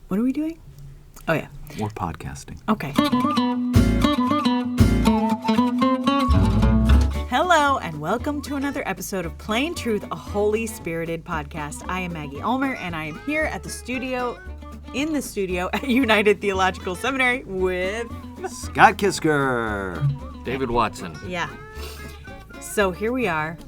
What are we doing? Oh, yeah. We're podcasting. Okay. Hello, and welcome to another episode of Plain Truth, a Holy Spirited podcast. I am Maggie Ulmer, and I am here at the studio at United Theological Seminary with Scott Kisker. David Watson. Yeah. So here we are.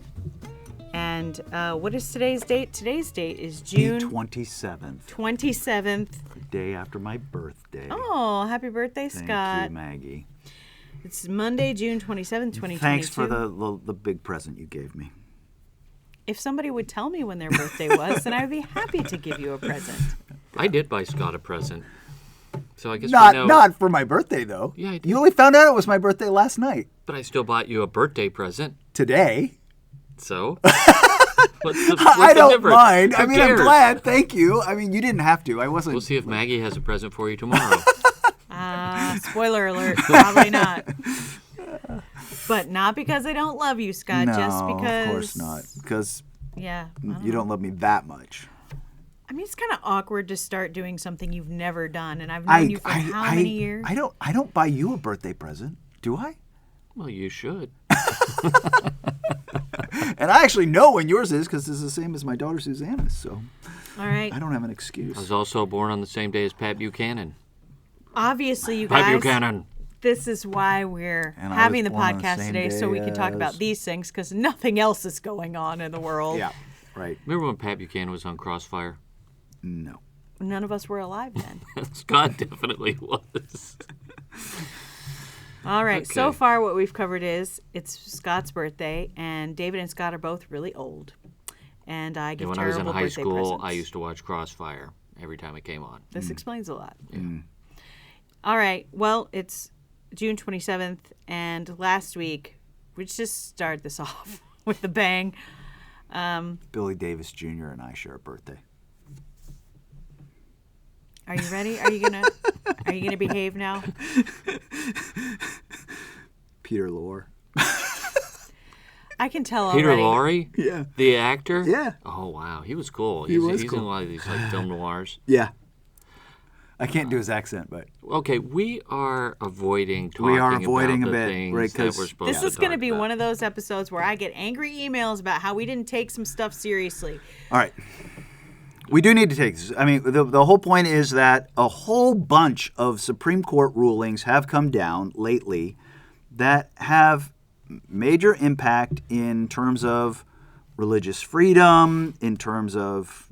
And what is today's date? Today's date is June 27th. 27th. The day after my birthday. Oh, happy birthday, Scott. Thank you, Maggie. It's Monday, June 27th, 2022. Thanks for the big present you gave me. If somebody would tell me when their birthday was, then I would be happy to give you a present. I did buy Scott a present. So I guess we know. Not for my birthday, though. Yeah, I did. You only found out it was my birthday last night. But I still bought you a birthday present. Today. So? What's I the don't difference? mind. Who I'm cares? glad. Thank you. I mean, you didn't have to. I wasn't. We'll see if Maggie has a present for you tomorrow. Spoiler alert, probably not. But not because I don't love you, Scott. No, just because. of course not. Because Yeah. you don't love me that much. I mean, it's kind of awkward to start doing something you've never done, and I've known you for how many years? I don't buy you a birthday present, do I? Well, you should. And I actually know when yours is because it's the same as my daughter Susanna's, so All right. I don't have an I excuse. was also born on the same day as Pat Buchanan. Obviously, you Pat guys, Buchanan. this is why we're And I having was the born on the podcast same today, so we day can talk about as- these things, because nothing else is going on in the world. Yeah, right. Remember when Pat Buchanan was on Crossfire? No. None of us were alive then. Scott definitely was. All right. So Okay. far, what we've covered is it's Scott's birthday, and David and Scott are both really old. And I give And when I was in terrible high birthday school, presents. I used to watch Crossfire every time it came on. This explains a lot. All right. Well, it's June 27th, and last week, we just started this off with a bang. Billy Davis Jr. and I share a birthday. Are you ready? Are you gonna behave now? Peter Lorre. I can tell Peter already. Lorre? Yeah. The actor? Yeah. Oh, wow. He was cool. He was he's cool. in a lot of these like film noirs. Yeah. I can't do his accent, but Okay, we are avoiding talking We are avoiding about a the bit, things right, that 'cause- we're supposed This to is going to talk be about. one of those episodes where I get angry emails about how we didn't take some stuff seriously. all right. We do need to take this. I mean, the whole point is that a whole bunch of Supreme Court rulings have come down lately that have major impact in terms of religious freedom, in terms of,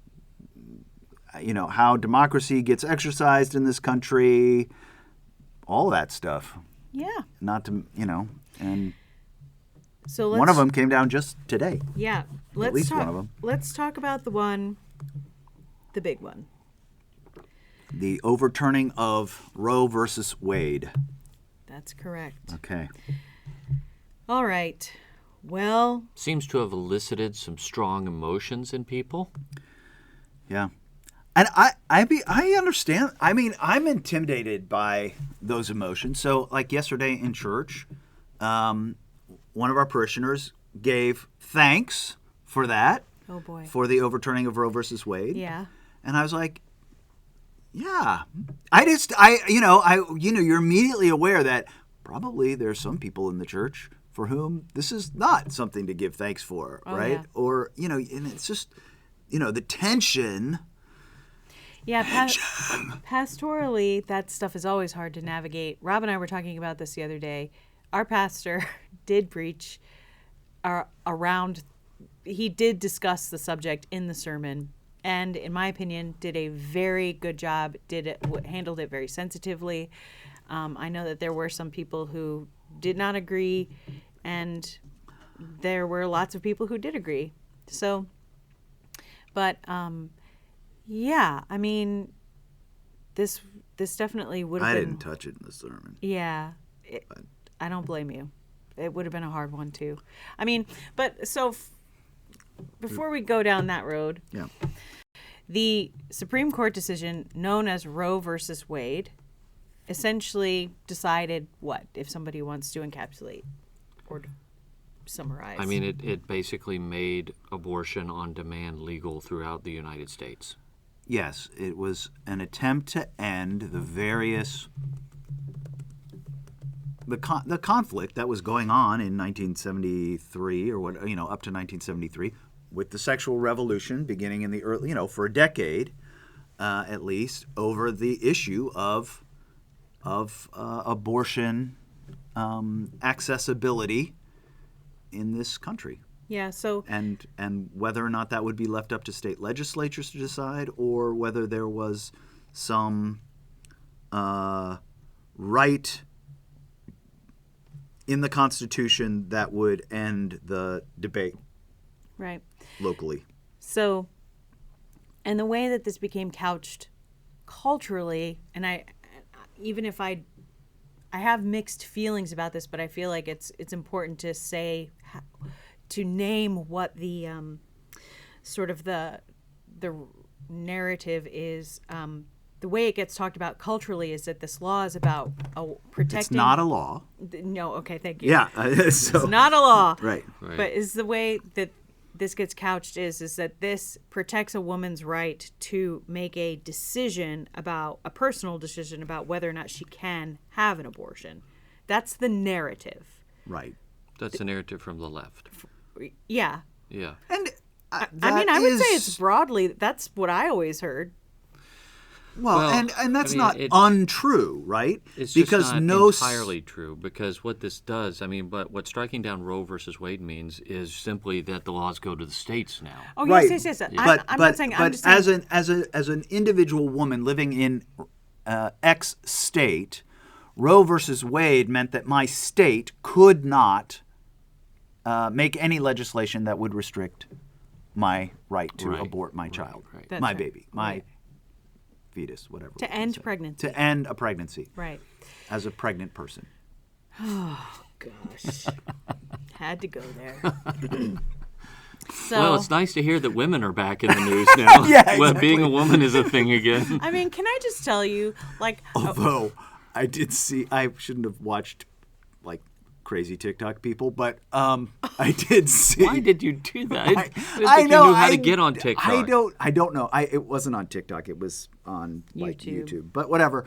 how democracy gets exercised in this country, all that stuff. Yeah. Not to, and So let's one of them came down just today. Yeah. Let's least talk, one of them. Let's talk about the big one. The overturning of Roe versus Wade. That's correct. Okay. All right. Well, Seems to have elicited some strong emotions in people. Yeah. And I understand. I mean, I'm intimidated by those emotions. So, like yesterday in church, one of our parishioners gave thanks for that, oh boy. for the overturning of Roe versus Wade. Yeah. And I was like, yeah. You're immediately aware that probably there's some people in the church for whom this is not something to give thanks for, right? Yeah. Or, and it's just, the tension. Yeah, pastorally, that stuff is always hard to navigate. Rob and I were talking about this the other day. Our pastor did preach he did discuss the subject in the sermon, and in my opinion, did a very good job, handled it very sensitively. I know that there were some people who did not agree, and there were lots of people who did agree. So, but yeah, I mean, this definitely would have I been. didn't touch it in the sermon. Yeah, I don't blame you. It would have been a hard one too. I mean, but so before we go down that road, Yeah. the Supreme Court decision known as Roe versus Wade essentially decided what, if somebody wants to encapsulate or to summarize. I mean, it basically made abortion on demand legal throughout the United States. yes, it was an attempt to end the various the conflict that was going on in 1973 or what, up to 1973 with the sexual revolution beginning in the early, for a decade at least, over the issue of abortion accessibility in this country. Yeah, so And whether or not that would be left up to state legislatures to decide, or whether there was some right in the Constitution that would end the debate right. locally. So, and the way that this became couched culturally, and even if I have mixed feelings about this, but I feel like it's important to say, to name what the sort of the narrative is. The way it gets talked about culturally is that this law is about protecting. It's not a law. No, okay, thank you. Yeah, It's not a law. Right. But is the way that this gets couched is that this protects a woman's right to make a decision about a personal decision about whether or not she can have an abortion. That's the narrative. Right. That's the narrative from the left. Yeah. Yeah. And I mean, I would say it's broadly, that's what I always heard. Well, and that's not untrue, right? It's because just not entirely true, because what this does, but what striking down Roe versus Wade means is simply that the laws go to the states now. Oh, right. yes. But, I'm not saying. I'm just saying. as an individual woman living in X state, Roe versus Wade meant that my state could not make any legislation that would restrict my right to abort my child, my baby, my fetus, whatever. To end pregnancy. To end a pregnancy. Right. As a pregnant person. Oh, gosh. Had to go there. So, well, it's nice to hear that women are back in the news now. Yeah, exactly. Well, being a woman is a thing again. I mean, can I just tell you, like... Although, I did see, I shouldn't have watched, like, crazy TikTok people, but I did see... Why did you do that? I know. You knew how to get on TikTok. I don't know. It wasn't on TikTok. It was on like YouTube. But whatever.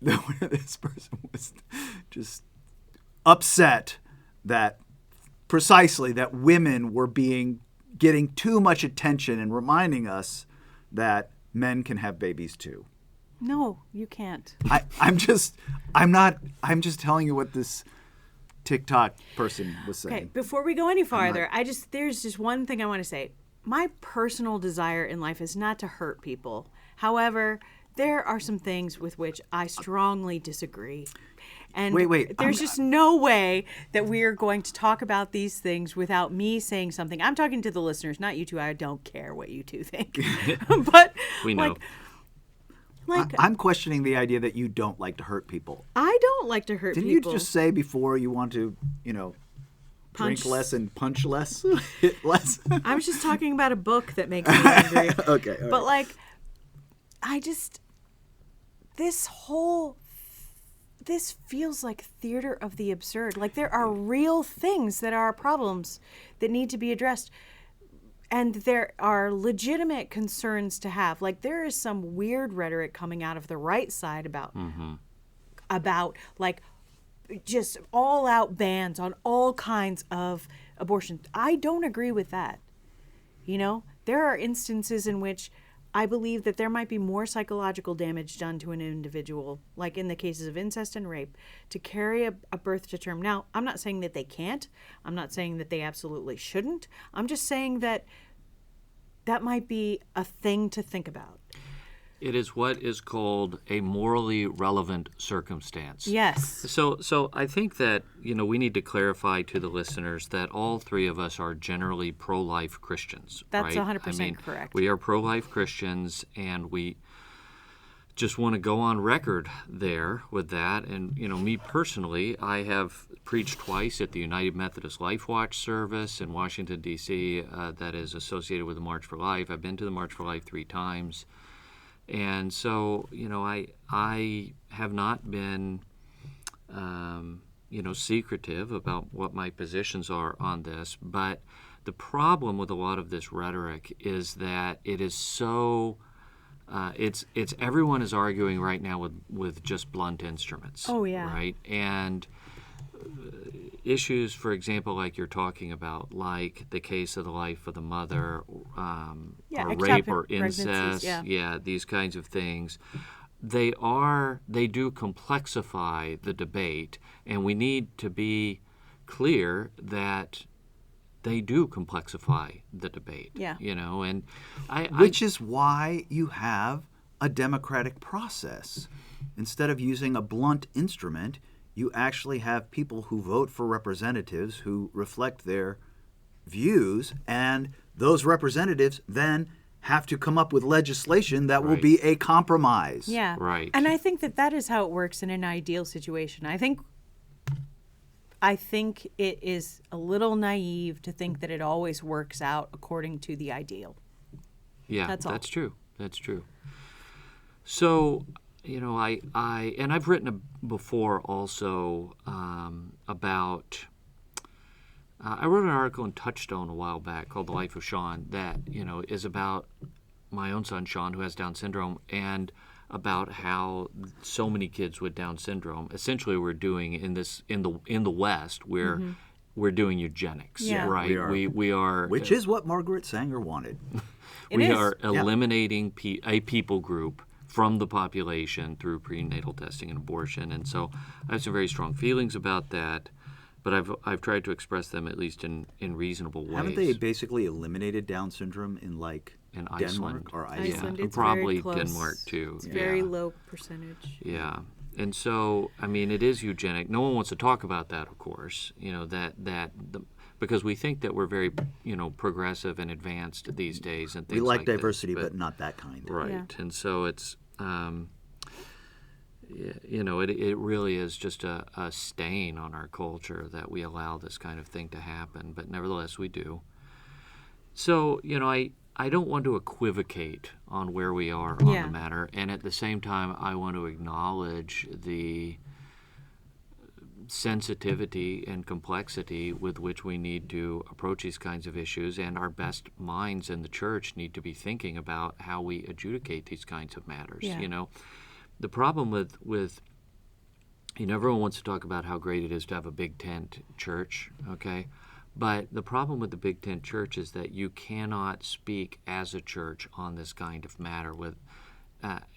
This person was just upset that precisely that women were getting too much attention and reminding us that men can have babies too. No, you can't. I'm just telling you what this TikTok person was saying. Okay, before we go any farther, there's just one thing I want to say. My personal desire in life is not to hurt people. However, there are some things with which I strongly disagree. And wait. There's just no way that we're going to talk about these things without me saying something. I'm talking to the listeners, not you two. I don't care what you two think. But we know. I'm questioning the idea that you don't like to hurt people. I don't like to hurt people. Didn't you just say before you want to, drink less and punch less, hit less? I was just talking about a book that makes me angry. Okay. But this feels like theater of the absurd. Like, there are real things that are problems that need to be addressed. And there are legitimate concerns to have. Like, there is some weird rhetoric coming out of the right side about like just all out bans on all kinds of abortion. I don't agree with that. There are instances in which I believe that there might be more psychological damage done to an individual, like in the cases of incest and rape, to carry a birth to term. Now, I'm not saying that they can't. I'm not saying that they absolutely shouldn't. I'm just saying that might be a thing to think about. It is what is called a morally relevant circumstance. Yes. So I think that, we need to clarify to the listeners that all three of us are generally pro-life Christians. That's right? 100% correct. We are pro-life Christians, and we just want to go on record there with that. And, me personally, I have preached twice at the United Methodist Life Watch service in Washington, D.C. That is associated with the March for Life. I've been to the March for Life 3 times. And so, I have not been, secretive about what my positions are on this. But the problem with a lot of this rhetoric is that it is so it's everyone is arguing right now with just blunt instruments. Oh, yeah. Right, and issues, for example, like you're talking about, like the case of the life of the mother, or rape or pregnancies, incest, these kinds of things. They do complexify the debate, and we need to be clear that they do complexify the debate. Yeah. And Which is why you have a democratic process. Instead of using a blunt instrument, you actually have people who vote for representatives who reflect their views, and those representatives then have to come up with legislation that will be a compromise. Yeah. Right. And I think that is how it works in an ideal situation. I think it is a little naive to think that it always works out according to the ideal. Yeah, That's all. That's true. So, I've written before also about. I wrote an article in Touchstone a while back called "The Life of Sean" that is about my own son Sean, who has Down syndrome, and about how so many kids with Down syndrome essentially we're doing in the West where we're doing eugenics, Yeah. right? We are, Which is what Margaret Sanger wanted. we are eliminating a people group from the population through prenatal testing and abortion, and so I have some very strong feelings about that. But I've tried to express them at least in reasonable ways. Haven't they basically eliminated Down syndrome in in Denmark Iceland or Iceland, Iceland? and it's probably very close. Denmark too. It's very low percentage. Yeah, and so it is eugenic. No one wants to talk about that, of course. Because we think that we're very progressive and advanced these days, and things We like this, diversity, but not that kind. right. Yeah. And so it's it really is just a stain on our culture that we allow this kind of thing to happen. But nevertheless, we do. So I don't want to equivocate on where we are on the matter, and at the same time, I want to acknowledge the sensitivity and complexity with which we need to approach these kinds of issues, and our best minds in the church need to be thinking about how we adjudicate these kinds of matters. Yeah. The problem with everyone wants to talk about how great it is to have a big tent church, okay? But the problem with the Big Tent Church is that you cannot speak as a church on this kind of matter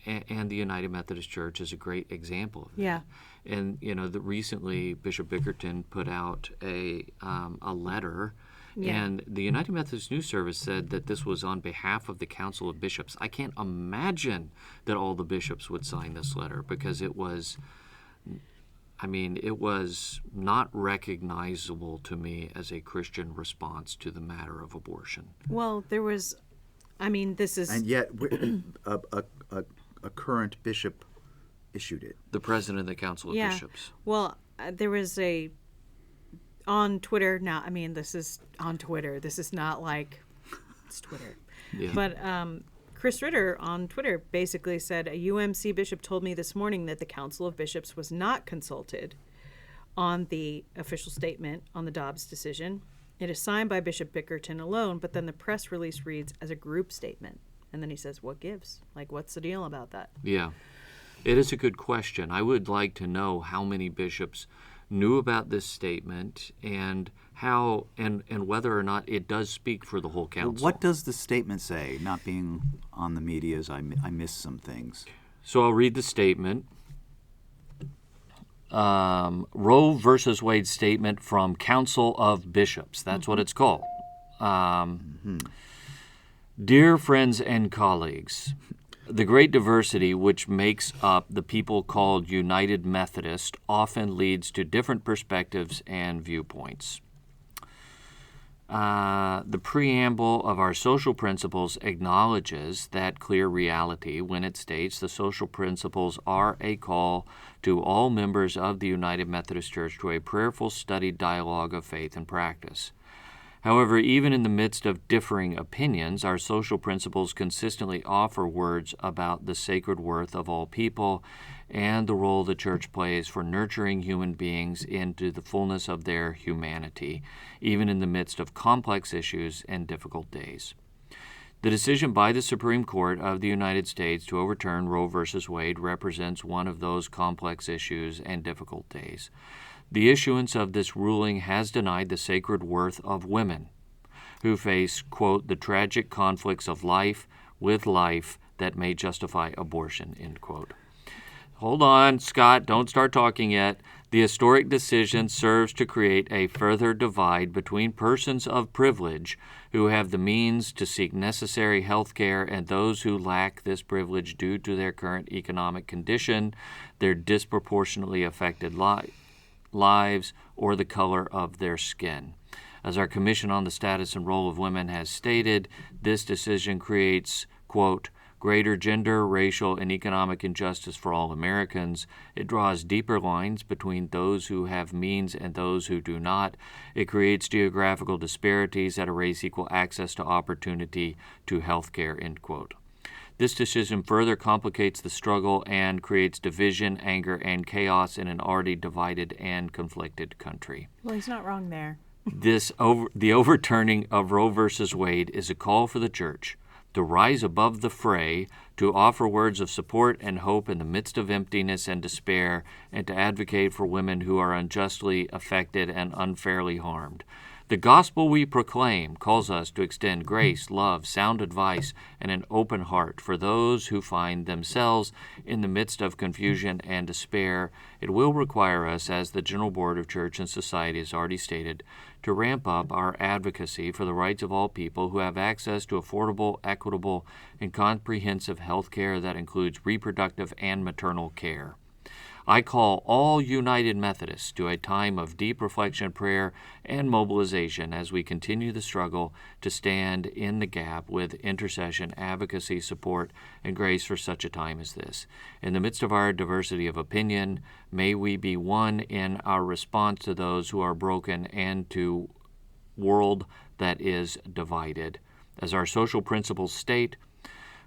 and the United Methodist Church is a great example of that. Yeah. And recently Bishop Bickerton put out a letter, and the United Methodist News Service said that this was on behalf of the Council of Bishops. I can't imagine that all the bishops would sign this letter because it was not recognizable to me as a Christian response to the matter of abortion. Well, there was, this is... And yet, a current bishop issued it. The president of the Council of Bishops. Well, there was on Twitter, now, this is on Twitter. This is not like, it's Twitter. Yeah. But Chris Ritter on Twitter basically said, a UMC bishop told me this morning that the Council of Bishops was not consulted on the official statement on the Dobbs decision. It is signed by Bishop Bickerton alone, but then the press release reads as a group statement. And then he says, what gives? What's the deal about that? Yeah. It is a good question. I would like to know how many bishops knew about this statement and how and whether or not it does speak for the whole council. What does the statement say? Not being on the media, I missed some things. So I'll read the statement. Roe versus Wade statement from Council of Bishops. That's what it's called. Dear friends and colleagues, the great diversity which makes up the people called United Methodist often leads to different perspectives and viewpoints. The preamble of our social principles acknowledges that clear reality when it states the social principles are a call to all members of the United Methodist Church to a prayerful, studied dialogue of faith and practice. However, even in the midst of differing opinions, our social principles consistently offer words about the sacred worth of all people and the role the Church plays for nurturing human beings into the fullness of their humanity, even in the midst of complex issues and difficult days. The decision by the Supreme Court of the United States to overturn Roe v. Wade represents one of those complex issues and difficult days. The issuance of this ruling has denied the sacred worth of women who face, quote, the tragic conflicts of life with life that may justify abortion, end quote. Hold on, Scott, don't start talking yet. The historic decision serves to create a further divide between persons of privilege who have the means to seek necessary health care and those who lack this privilege due to their current economic condition, their disproportionately affected lives, or the color of their skin. As our Commission on the Status and Role of Women has stated, this decision creates, quote, greater gender, racial, and economic injustice for all Americans. It draws deeper lines between those who have means and those who do not. It creates geographical disparities that erase equal access to opportunity to health care, end quote. This decision further complicates the struggle and creates division, anger, and chaos in an already divided and conflicted country. Well, he's not wrong there. The overturning of Roe v. Wade is a call for the church to rise above the fray, to offer words of support and hope in the midst of emptiness and despair, and to advocate for women who are unjustly affected and unfairly harmed. The gospel we proclaim calls us to extend grace, love, sound advice, and an open heart for those who find themselves in the midst of confusion and despair. It will require us, as the General Board of Church and Society has already stated, to ramp up our advocacy for the rights of all people who have access to affordable, equitable, and comprehensive health care that includes reproductive and maternal care. I call all United Methodists to a time of deep reflection, prayer, and mobilization as we continue the struggle to stand in the gap with intercession, advocacy, support, and grace for such a time as this. In the midst of our diversity of opinion, may we be one in our response to those who are broken and to world that is divided. As our social principles state,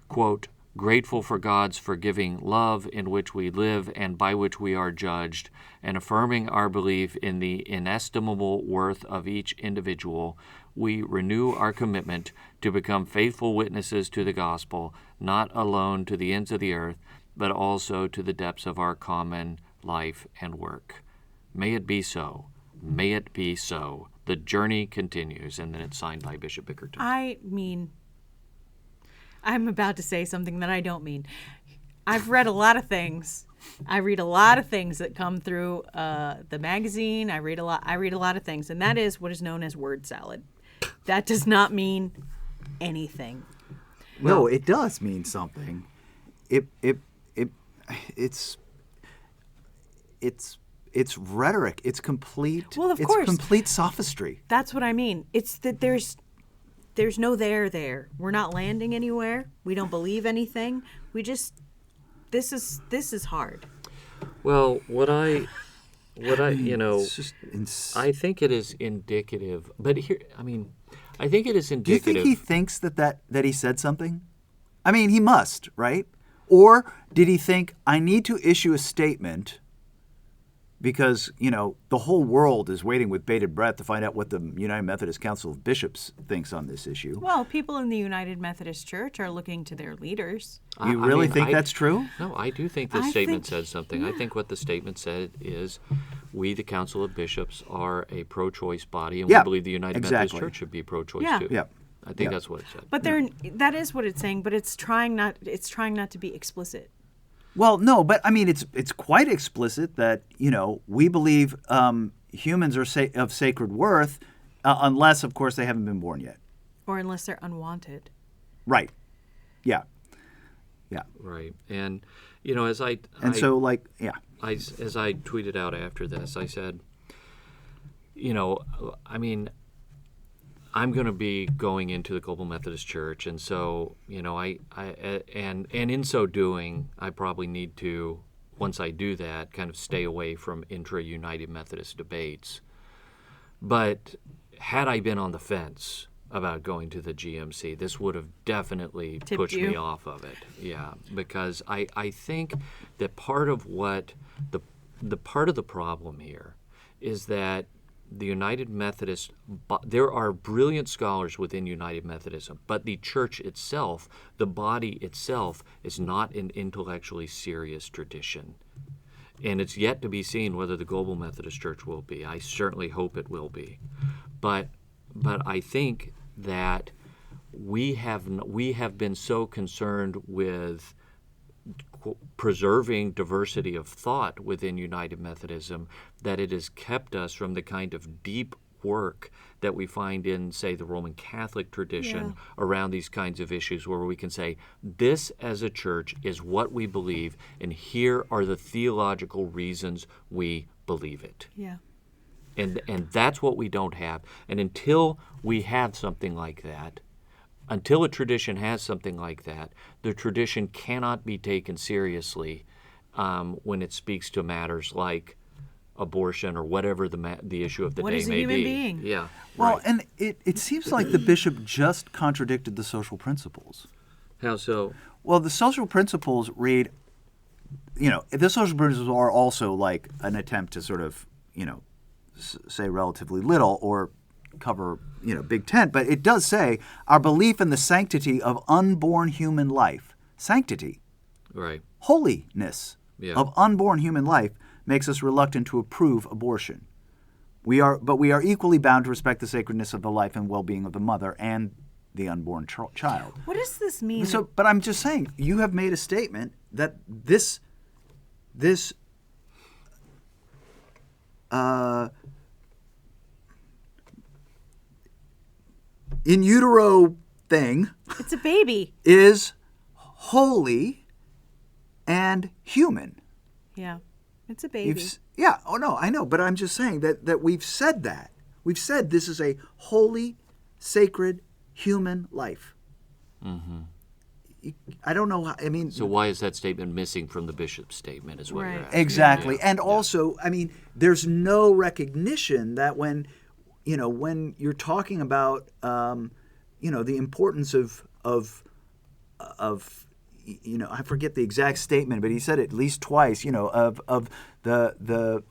quote, grateful for God's forgiving love in which we live and by which we are judged, and affirming our belief in the inestimable worth of each individual, we renew our commitment to become faithful witnesses to the gospel, not alone to the ends of the earth, but also to the depths of our common life and work. May it be so. May it be so. The journey continues, and then it's signed by Bishop Bickerton. I'm about to say something that I don't mean. I've read a lot of things. I read a lot of things that come through the magazine. I read a lot of things, and that is what is known as word salad. That does not mean anything. No, it does mean something. It's rhetoric. It's complete. Well, of course. It's complete sophistry. That's what I mean. It's that there's no there. We're not landing anywhere. We don't believe anything. We just this is hard. Well, I think it is indicative. But here, I think it is indicative. Do you think he thinks that he said something? I mean, he must, right? Or did he think, I need to issue a statement because, the whole world is waiting with bated breath to find out what the United Methodist Council of Bishops thinks on this issue? Well, people in the United Methodist Church are looking to their leaders. You really think that's true? No, I do think the statement says something. Yeah. I think what the statement said is we, the Council of Bishops, are a pro-choice body, and we believe the United Methodist Church should be pro-choice too. Yeah. I think that's what it said. But that is what it's saying, but it's trying not to be explicit. Well, no, but it's quite explicit that we believe humans are of sacred worth, unless, of course, they haven't been born yet, or unless they're unwanted. Right. Yeah. Right, and as I tweeted out after this, I said, I'm going to be going into the Global Methodist Church, and so and in so doing, I probably need to, once I do that, kind of stay away from intra-United Methodist debates. But had I been on the fence about going to the GMC, this would have definitely pushed me off of it. Yeah, because I think that part of what the part of the problem here is that the United Methodist, there are brilliant scholars within United Methodism, but the church itself, the body itself, is not an intellectually serious tradition. And it's yet to be seen whether the Global Methodist Church will be. I certainly hope it will be. But I think that we have been so concerned with preserving diversity of thought within United Methodism that it has kept us from the kind of deep work that we find in, say, the Roman Catholic tradition around these kinds of issues, where we can say, this as a church is what we believe, and here are the theological reasons we believe it. Yeah. And that's what we don't have. And until we have something like that, until a tradition has something like that, the tradition cannot be taken seriously when it speaks to matters like abortion or whatever the issue of the What day is a may human be. being? Yeah. Well, right. and it seems like the bishop just contradicted the social principles. How so? Well, the social principles read, the social principles are also like an attempt to sort of, say relatively little or cover, big tent, but it does say our belief in the sanctity of unborn human life. Sanctity. Right. Holiness of unborn human life makes us reluctant to approve abortion. But we are equally bound to respect the sacredness of the life and well-being of the mother and the unborn child. What does this mean? So, but I'm just saying, you have made a statement that this in utero thing It's a baby. is holy and human. Yeah. It's a baby. Oh no, I know, but I'm just saying that we've said that. We've said this is a holy, sacred, human life. Mm-hmm. I don't know how, So why is that statement missing from the bishop's statement is what you're Right. asking. exactly. Yeah. And also, there's no recognition that when you're talking about, the importance of I forget the exact statement, but he said it at least twice, of the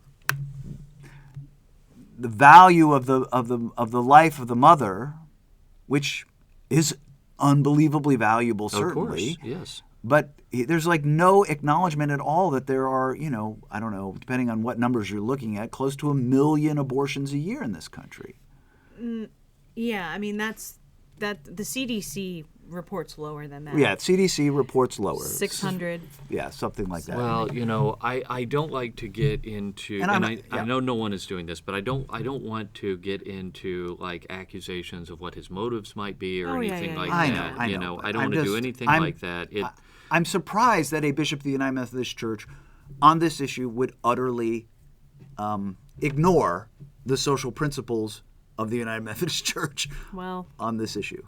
value of the life of the mother, which is unbelievably valuable, certainly. Of course, yes. But there's like no acknowledgement at all that there are, I don't know, depending on what numbers you're looking at, close to 1 million abortions a year in this country. Yeah, that's the CDC reports lower than that. Yeah, CDC reports lower. 600. Yeah, something like that. Well, I don't like to get into, And I know no one is doing this, but I don't want to get into like accusations of what his motives might be or anything like I that. know. I don't want to do anything like that. I'm surprised that a bishop of the United Methodist Church on this issue would utterly ignore the social principles of the United Methodist Church on this issue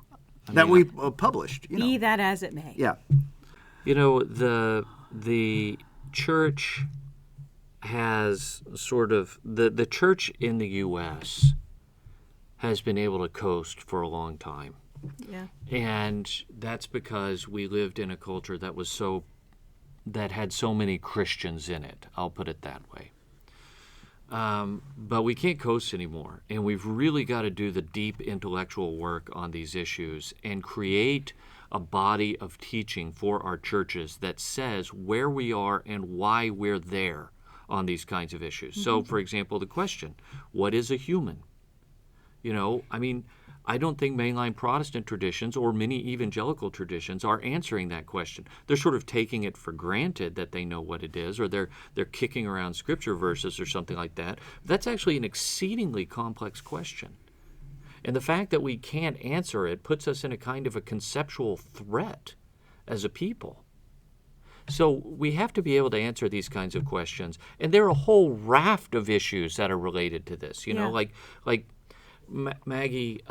that we published. Be that as it may. Yeah. The church has sort of the church in the U.S. has been able to coast for a long time. Yeah. And that's because we lived in a culture that had so many Christians in it. I'll put it that way. But we can't coast anymore, and we've really got to do the deep intellectual work on these issues and create a body of teaching for our churches that says where we are and why we're there on these kinds of issues. Mm-hmm. So, for example, the question, what is a human? I don't think mainline Protestant traditions or many evangelical traditions are answering that question. They're sort of taking it for granted that they know what it is, or they're kicking around scripture verses or something like that. That's actually an exceedingly complex question. And the fact that we can't answer it puts us in a kind of a conceptual threat as a people. So we have to be able to answer these kinds of questions. And there are a whole raft of issues that are related to this, like Maggie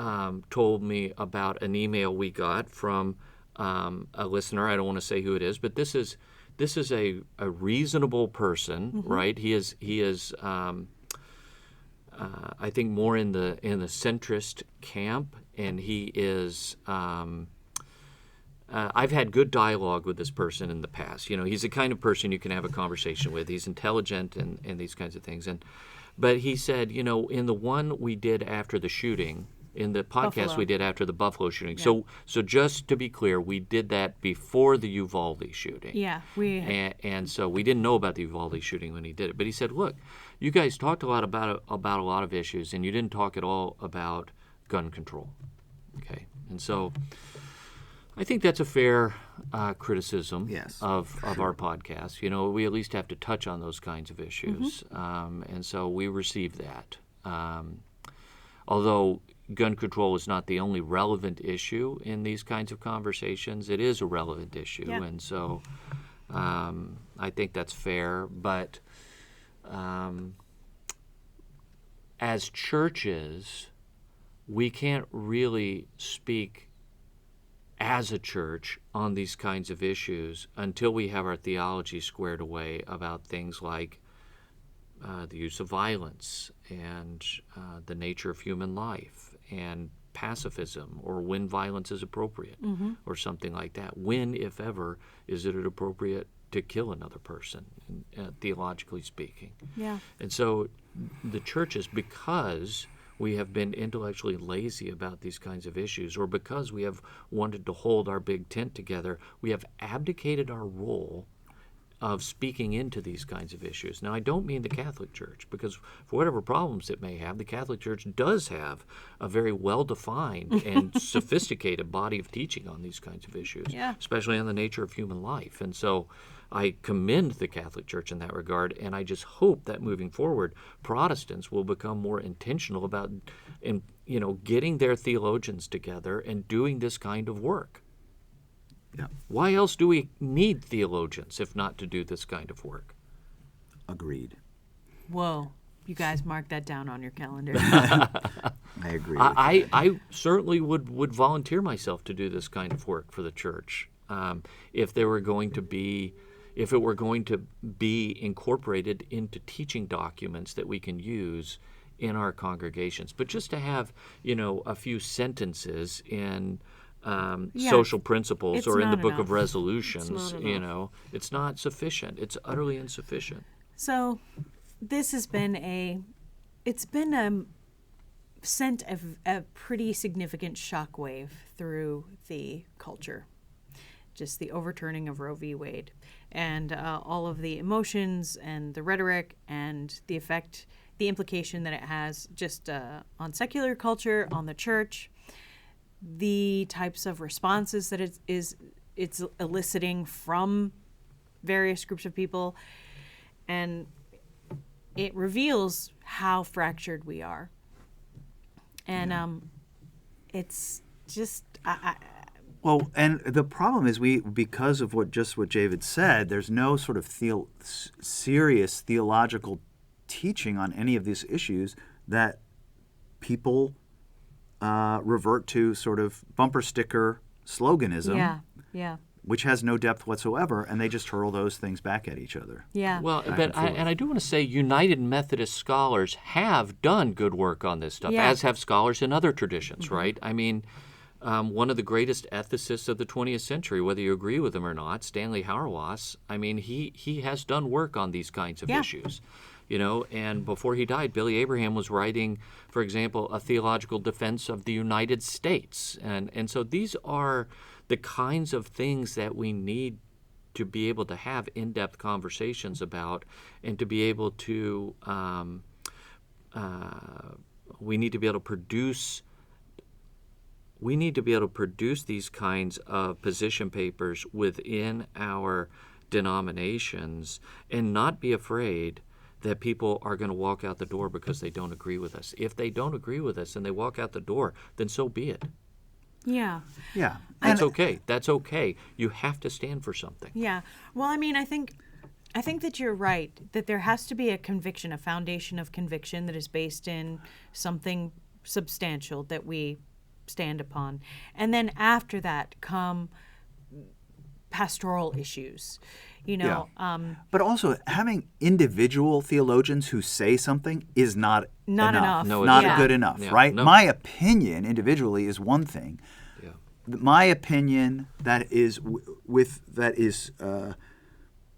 told me about an email we got from a listener. I don't want to say who it is, but this is a reasonable person, mm-hmm. right? He is I think more in the centrist camp, and he is I've had good dialogue with this person in the past. He's the kind of person you can have a conversation with. He's intelligent and these kinds of things. But he said, in the one we did after the shooting, in the podcast Buffalo. we did after the Buffalo shooting. Yeah. So just to be clear, we did that before the Uvalde shooting. Yeah, And so we didn't know about the Uvalde shooting when he did it. But he said, look, you guys talked a lot about a lot of issues, and you didn't talk at all about gun control. Okay, and so I think that's a fair criticism Yes, of our podcast. We at least have to touch on those kinds of issues, and so we receive that. Although gun control is not the only relevant issue in these kinds of conversations, it is a relevant issue, Yeah. and so I think that's fair. But as churches, we can't really speak as a church on these kinds of issues until we have our theology squared away about things like the use of violence and the nature of human life and pacifism, or when violence is appropriate, or something like that. When, if ever, is it appropriate to kill another person, theologically speaking? Yeah. And so the churches, because we have been intellectually lazy about these kinds of issues, or because we have wanted to hold our big tent together, we have abdicated our role of speaking into these kinds of issues. Now, I don't mean the Catholic Church, because for whatever problems it may have, the Catholic Church does have a very well-defined and sophisticated body of teaching on these kinds of issues, Yeah. especially on the nature of human life. And so I commend the Catholic Church in that regard, and I just hope that moving forward, Protestants will become more intentional about getting their theologians together and doing this kind of work. Yeah. Why else do we need theologians if not to do this kind of work? Agreed. Whoa. You guys mark that down on your calendar. I agree. With you. I certainly would volunteer myself to do this kind of work for the church if it were going to be incorporated into teaching documents that we can use in our congregations. But just to have a few sentences in social principles it's or in the not Book of enough. Resolutions, It's not enough. it's not sufficient. It's utterly insufficient. So this has been sent a pretty significant shockwave through the culture. Just the overturning of Roe v. Wade, and all of the emotions and the rhetoric and the effect, the implication that it has just on secular culture, on the church, the types of responses that it's eliciting from various groups of people, and it reveals how fractured we are. And it's just Well, and the problem is because of what David said, there's no sort of serious theological teaching on any of these issues, that people revert to sort of bumper sticker sloganism, yeah. which has no depth whatsoever, and they just hurl those things back at each other. Yeah. Well, Back but and forth. I do want to say United Methodist scholars have done good work on this stuff, Yeah. as have scholars in other traditions, right? I mean, one of the greatest ethicists of the 20th century, whether you agree with him or not, Stanley Hauerwas, I mean, he has done work on these kinds of Yeah. issues. And before he died, Billy Abraham was writing, for example, a theological defense of the United States. And so these are the kinds of things that we need to be able to have in-depth conversations about, and to be able to, we need to be able to produce these kinds of position papers within our denominations, and not be afraid that people are going to walk out the door because they don't agree with us. If they don't agree with us and they walk out the door, then so be it. Yeah. Yeah. That's okay. That's okay. You have to stand for something. Yeah. Well, I mean, I think that you're right, that there has to be a conviction, a foundation of conviction that is based in something substantial that we stand upon. And then after that come pastoral issues, But also, having individual theologians who say something is not Not enough. No, not it's not. good enough, Yeah. right? No. My opinion individually is one thing, Yeah. my opinion that is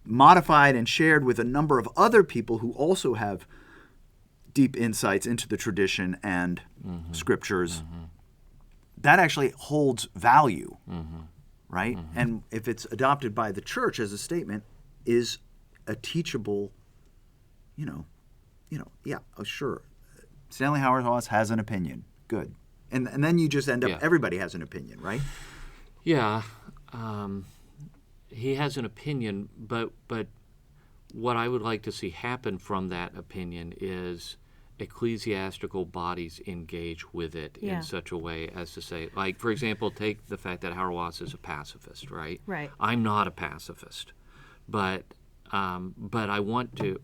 modified and shared with a number of other people who also have deep insights into the tradition and scriptures, that actually holds value, right? And if it's adopted by the church as a statement, is a teachable, sure. Stanley Hauerwas has an opinion. Good. And then you just end up, everybody has an opinion, right? Yeah. He has an opinion, but what I would like to see happen from that opinion is ecclesiastical bodies engage with it in such a way as to say, like, for example, take the fact that Hauerwas is a pacifist, right? Right. I'm not a pacifist, but I want to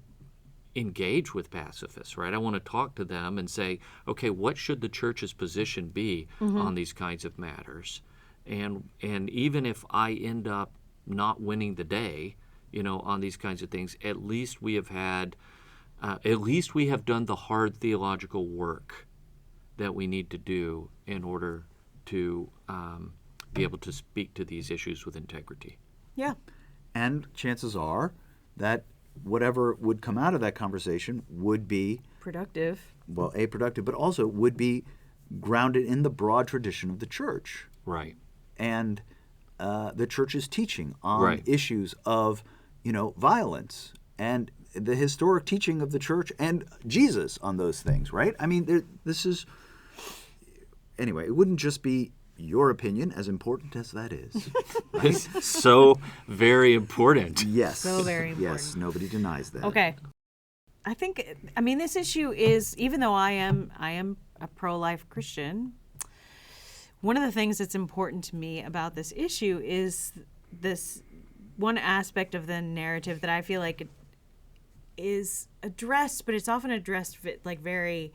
engage with pacifists, right? I want to talk to them and say, okay, what should the church's position be on these kinds of matters? And even if I end up not winning the day, on these kinds of things, at least we have done the hard theological work that we need to do in order to be able to speak to these issues with integrity. Yeah. And chances are that whatever would come out of that conversation would be productive, but also would be grounded in the broad tradition of the church. Right. And the church's teaching on issues of, violence and the historic teaching of the church and Jesus on those things, right? I mean, anyway, it wouldn't just be your opinion, as important as that is. Right? So very important. Yes. So very important. Yes, nobody denies that. Okay. This issue is, even though I am a pro-life Christian, one of the things that's important to me about this issue is this one aspect of the narrative that I feel like is addressed, but it's often addressed like very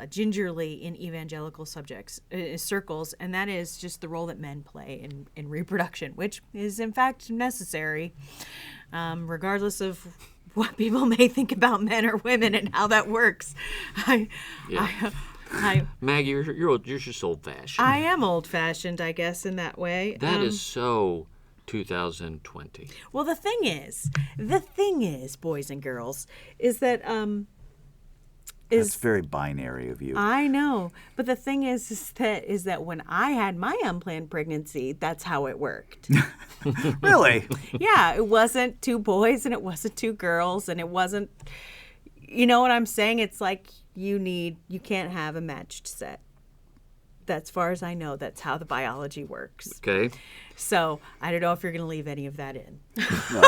gingerly in evangelical circles, and that is just the role that men play in reproduction, which is in fact necessary, regardless of what people may think about men or women and how that works. Maggie, you're just old-fashioned. I am old-fashioned, I guess, in that way. That is so 2020. Well, the thing is, boys and girls, is that that's very binary of you. I know, but the thing is that when I had my unplanned pregnancy, that's how it worked. Really? Yeah, it wasn't 2 boys and it wasn't 2 girls, and it wasn't. You know what I'm saying? It's like you can't have a matched set. That's far as I know. That's how the biology works. Okay. So I don't know if you're going to leave any of that in. No.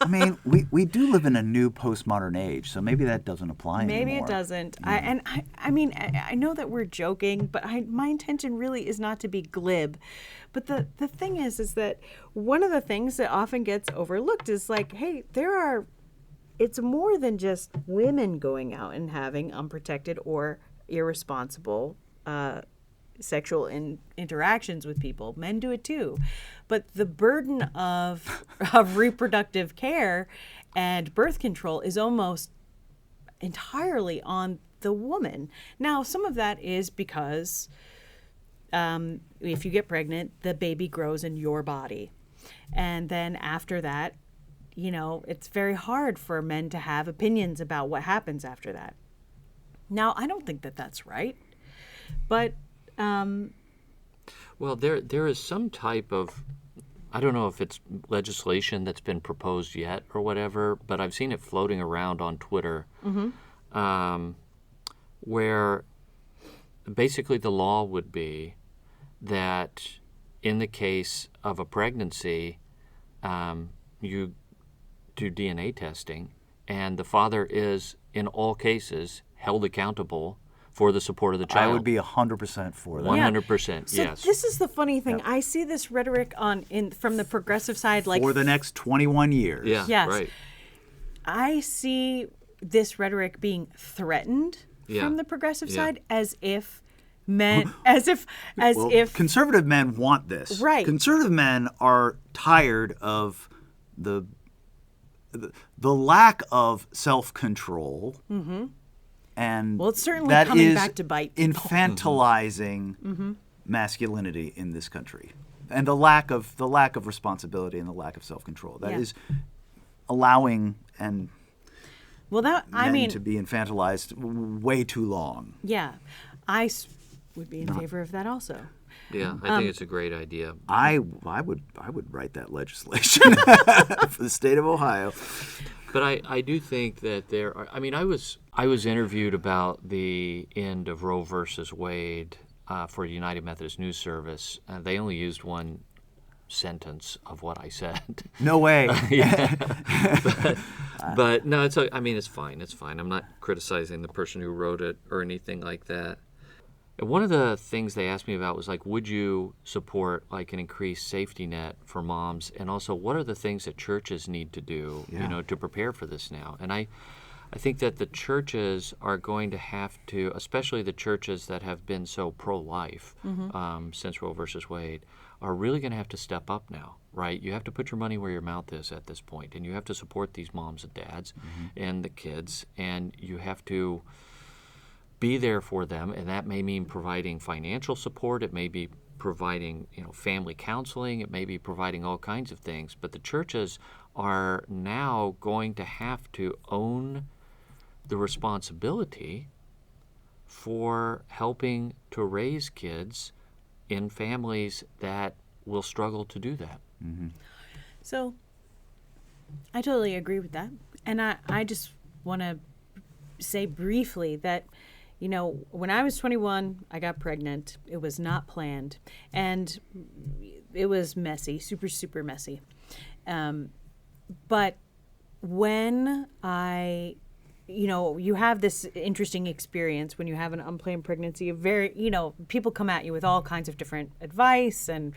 I mean, we do live in a new postmodern age, so maybe that doesn't apply anymore. Maybe it doesn't. I know that we're joking, but my intention really is not to be glib. But the thing is that one of the things that often gets overlooked is like, hey, it's more than just women going out and having unprotected or irresponsible sexual interactions with people. Men do it too. But the burden of reproductive care and birth control is almost entirely on the woman. Now, some of that is because if you get pregnant, the baby grows in your body. And then after that, it's very hard for men to have opinions about what happens after that. Now, I don't think that that's right. But well, there is some type of, I don't know if it's legislation that's been proposed yet or whatever, but I've seen it floating around on Twitter, where basically the law would be that in the case of a pregnancy, you do DNA testing, and the father is, in all cases, held accountable for the support of the child. I would be 100% for that. 100%, so yes. This is the funny thing. I see this rhetoric from the progressive side, like for the next 21 years. Yeah, yes. Right. I see this rhetoric being threatened from the progressive side, as if men, if conservative men want this. Right. Conservative men are tired of the lack of self-control. And well, it's certainly that coming is back to bite people. infantilizing masculinity in this country, and the lack of responsibility and the lack of self-control. That is allowing and men to be infantilized way too long. Yeah, would be in favor of that also. Yeah, I think it's a great idea. I would write that legislation for the state of Ohio. But I do think that there are. I mean, I was interviewed about the end of Roe versus Wade for United Methodist News Service. They only used one sentence of what I said. No way. But no, I mean, it's fine. It's fine. I'm not criticizing the person who wrote it or anything like that. And one of the things they asked me about was like, would you support like an increased safety net for moms? And also, what are the things that churches need to do, to prepare for this now? And I think that the churches are going to have to, especially the churches that have been so pro-life since Roe versus Wade, are really going to have to step up now, right? You have to put your money where your mouth is at this point, and you have to support these moms and dads and the kids, and you have to be there for them, and that may mean providing financial support. It may be providing, family counseling. It may be providing all kinds of things. But the churches are now going to have to own the responsibility for helping to raise kids in families that will struggle to do that. Mm-hmm. So I totally agree with that. And I just want to say briefly that, when I was 21, I got pregnant. It was not planned. And it was messy, super, super messy. But when you have this interesting experience when you have an unplanned pregnancy. People come at you with all kinds of different advice and,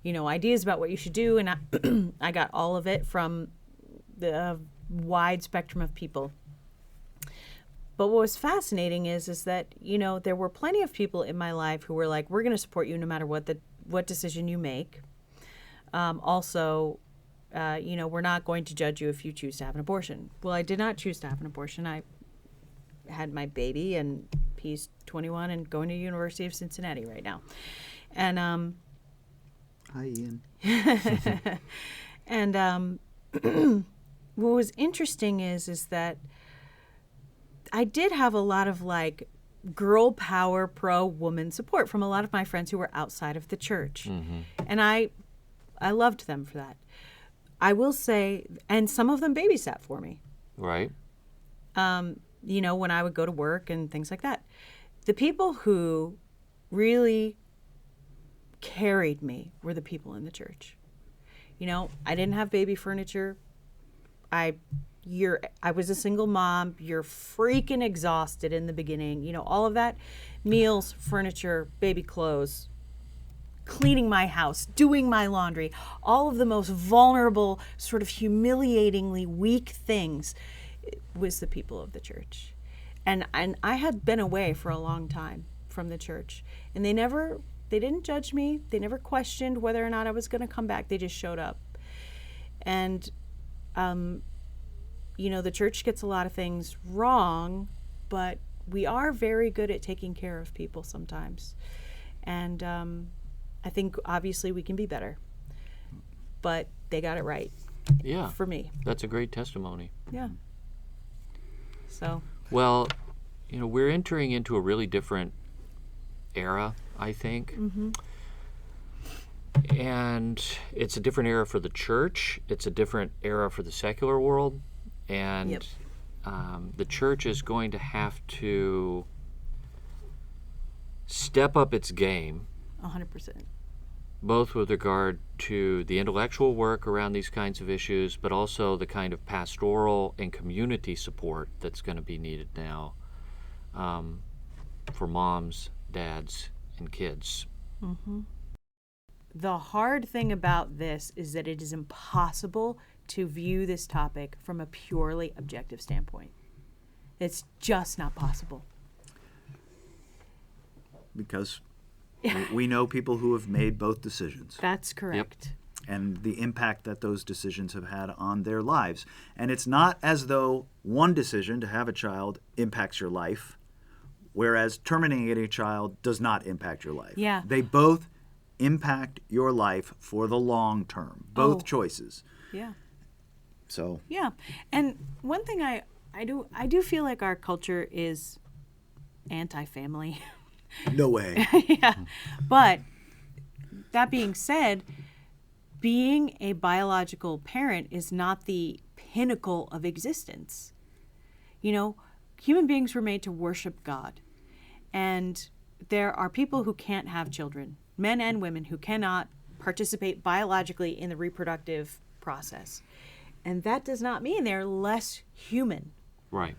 ideas about what you should do. And I got all of it from the wide spectrum of people. But what was fascinating is that, there were plenty of people in my life who were like, we're going to support you no matter what decision you make. We're not going to judge you if you choose to have an abortion. Well, I did not choose to have an abortion. I had my baby, and he's 21 and going to University of Cincinnati right now. And hi, Ian. And what was interesting is that I did have a lot of girl power, pro-woman support from a lot of my friends who were outside of the church. Mm-hmm. And I loved them for that. I will say, and some of them babysat for me. Right. When I would go to work and things like that. The people who really carried me were the people in the church. I didn't have baby furniture. I was a single mom. You're freaking exhausted in the beginning. All of that. Meals, furniture, baby clothes, cleaning my house, doing my laundry, all of the most vulnerable, sort of humiliatingly weak things was the people of the church. And I had been away for a long time from the church. And they didn't judge me. They never questioned whether or not I was going to come back. They just showed up. And, the church gets a lot of things wrong, but we are very good at taking care of people sometimes. And I think obviously we can be better, but they got it right. Yeah. For me. That's a great testimony. Yeah. So. Well, we're entering into a really different era, I think. Mm-hmm. And it's a different era for the church. It's a different era for the secular world. And yep. The church is going to have to step up its game. 100%. Both with regard to the intellectual work around these kinds of issues, but also the kind of pastoral and community support that's going to be needed now for moms, dads, and kids. Mm-hmm. The hard thing about this is that it is impossible to view this topic from a purely objective standpoint. It's just not possible. Because we know people who have made both decisions. That's correct. Yep. And the impact that those decisions have had on their lives. And it's not as though one decision to have a child impacts your life, whereas terminating a child does not impact your life. Yeah. They both impact your life for the long term, both Oh. choices. Yeah. So Yeah. And one thing I do feel like our culture is anti-family. no way. Yeah. But that being said, being a biological parent is not the pinnacle of existence. You know, human beings were made to worship God. And there are people who can't have children, men and women who cannot participate biologically in the reproductive process. And that does not mean they're less human Right.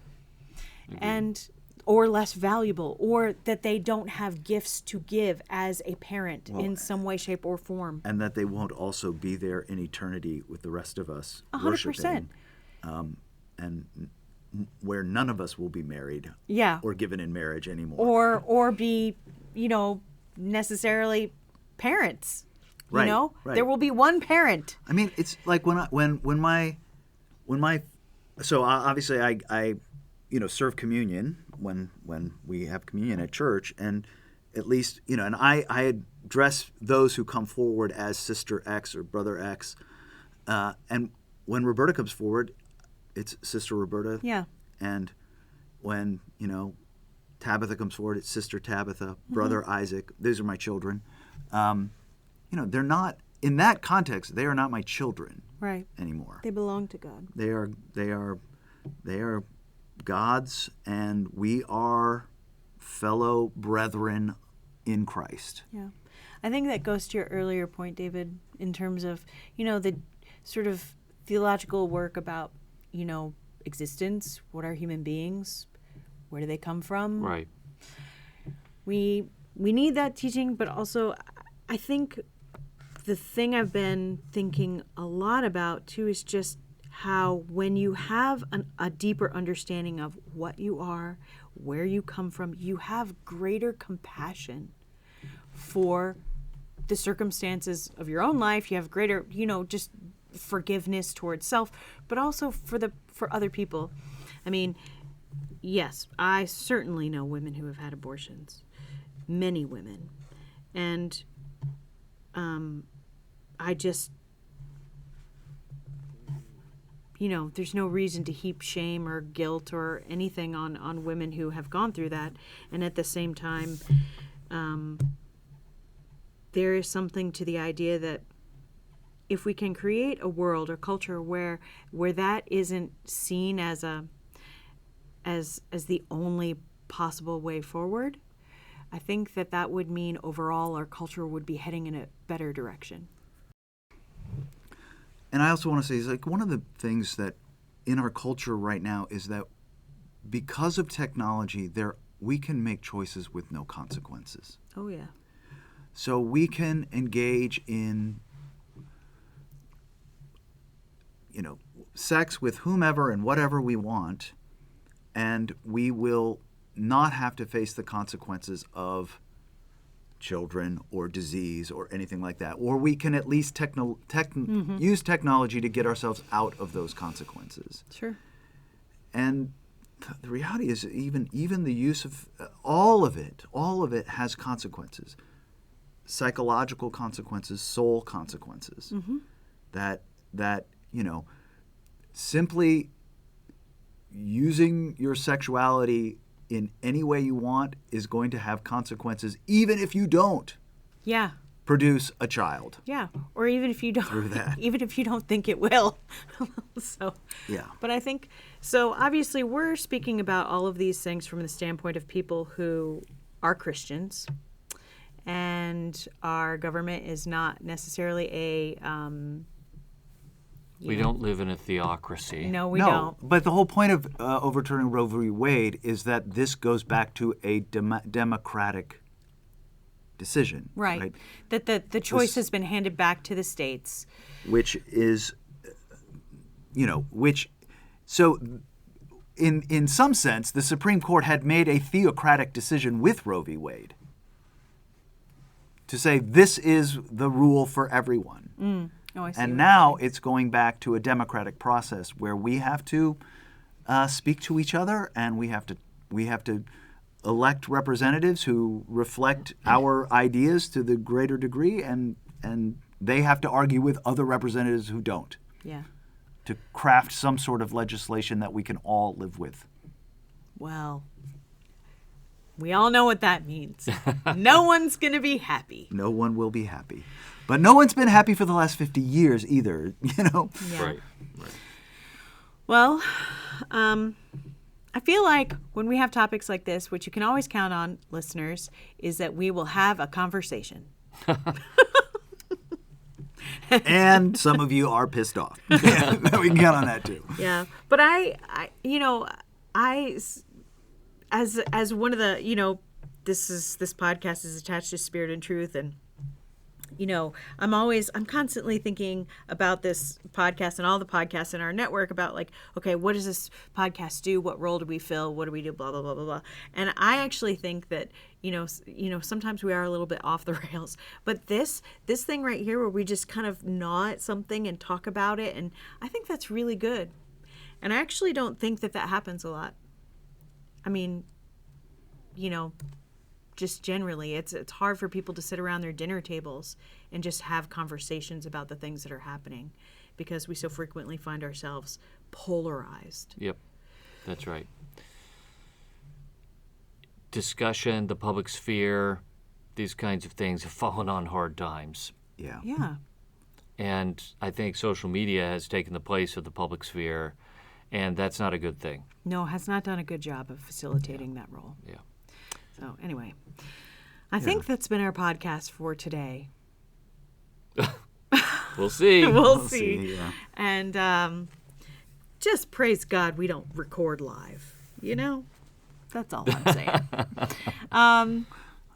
and or less valuable, or that they don't have gifts to give as a parent in some way, shape, or form. And that they won't also be there in eternity with the rest of us 100%. worshiping, and where none of us will be married Yeah. or given in marriage anymore. Or be, necessarily parents. You Right, know? right. There will be one parent. I mean, it's like when my so obviously I serve communion when we have communion at church, and at least and I address those who come forward as Sister X or Brother X, and when Roberta comes forward, it's Sister Roberta. Yeah. And when Tabitha comes forward, it's Sister Tabitha, Brother Isaac. These are my children. They're not in that context. They are not my children Right. anymore. They belong to God. They are God's, and we are fellow brethren in Christ. Yeah. I think that goes to your earlier point, David, in terms of, the sort of theological work about, existence. What are human beings? Where do they come from? Right. We need that teaching, but also I think the thing I've been thinking a lot about too is just how when you have a deeper understanding of what you are, where you come from, you have greater compassion for the circumstances of your own life. You have greater, just forgiveness towards self, but also for other people. I mean, yes, I certainly know women who have had abortions, many women, and I just, there's no reason to heap shame or guilt or anything on women who have gone through that. And at the same time, there is something to the idea that if we can create a world or culture where that isn't seen as the only possible way forward, I think that would mean overall our culture would be heading in a better direction. And I also want to say, is like one of the things that in our culture right now is that because of technology, we can make choices with no consequences. Oh yeah. So we can engage in sex with whomever and whatever we want, and we will not have to face the consequences of children or disease or anything like that. Or we can at least use technology to get ourselves out of those consequences. Sure. And the reality is even the use of all of it has consequences. Psychological consequences, soul consequences. Mm-hmm. That simply using your sexuality in any way you want is going to have consequences, even if you don't Yeah. produce a child. Yeah. Or even if you don't Through that. even if you don't think it will. So Yeah. But I think so obviously we're speaking about all of these things from the standpoint of people who are Christians, and our government is not necessarily a We don't live in a theocracy. no, we no, don't. but the whole point of overturning Roe v. Wade is that this goes back to a democratic decision. Right. That the choice This- has been handed back to the states. Which is, so in some sense, the Supreme Court had made a theocratic decision with Roe v. Wade to say this is the rule for everyone. Oh, I see. And what now you're saying. it's going back to a democratic process where we have to speak to each other, and we have to elect representatives who reflect our ideas to the greater degree, and they have to argue with other representatives who don't Yeah. to craft some sort of legislation that we can all live with. Well, we all know what that means. No one's going to be happy. No one will be happy. But no one's been happy for the last 50 years either, you know? Yeah. Right. Well, I feel like when we have topics like this, what you can always count on, listeners, is that we will have a conversation. And some of you are pissed off. We can count on that too. Yeah. But I as one of the, this podcast is attached to Spirit and Truth, and I'm constantly thinking about this podcast and all the podcasts in our network about, like, okay, what does this podcast do? What role do we fill? What do we do? Blah, blah, blah, blah, blah. And I actually think that, sometimes we are a little bit off the rails, but this thing right here where we just kind of gnaw at something and talk about it, and I think that's really good. And I actually don't think that happens a lot. I mean, just generally, it's hard for people to sit around their dinner tables and just have conversations about the things that are happening, because we so frequently find ourselves polarized. Yep, that's right. Discussion, the public sphere, these kinds of things have fallen on hard times. Yeah. Yeah. And I think social media has taken the place of the public sphere, and that's not a good thing. No, has not done a good job of facilitating that role. Yeah. So anyway, I think that's been our podcast for today. We'll see. We'll see. Yeah. And just praise God we don't record live. That's all I'm saying.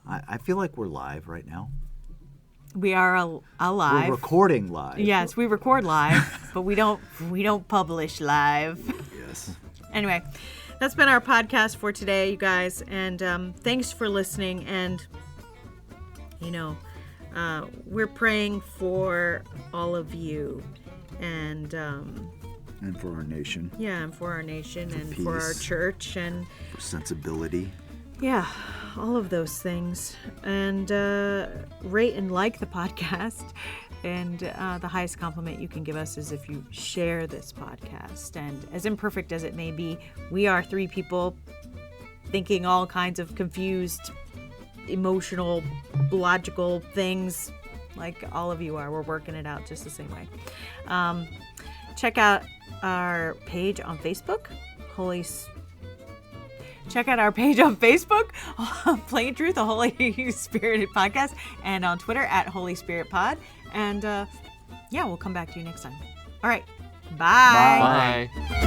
I feel like we're live right now. We are alive. We're recording live. Yes, we record live, but we don't publish live. Yes. Anyway, that's been our podcast for today, you guys, and thanks for listening. And we're praying for all of you, and for our nation. Yeah, and for our nation, and peace. for our church, and For sensibility. yeah, all of those things. And rate and like the podcast. And the highest compliment you can give us is if you share this podcast. And as imperfect as it may be, we are three people thinking all kinds of confused, emotional, logical things, like all of you are. We're working it out just the same way. Check out our page on Facebook, Check out our page on Facebook, Plain Truth, a Holy Spirited Podcast, and on Twitter at Holy Spirit Pod. And we'll come back to you next time. All right. Bye. Bye.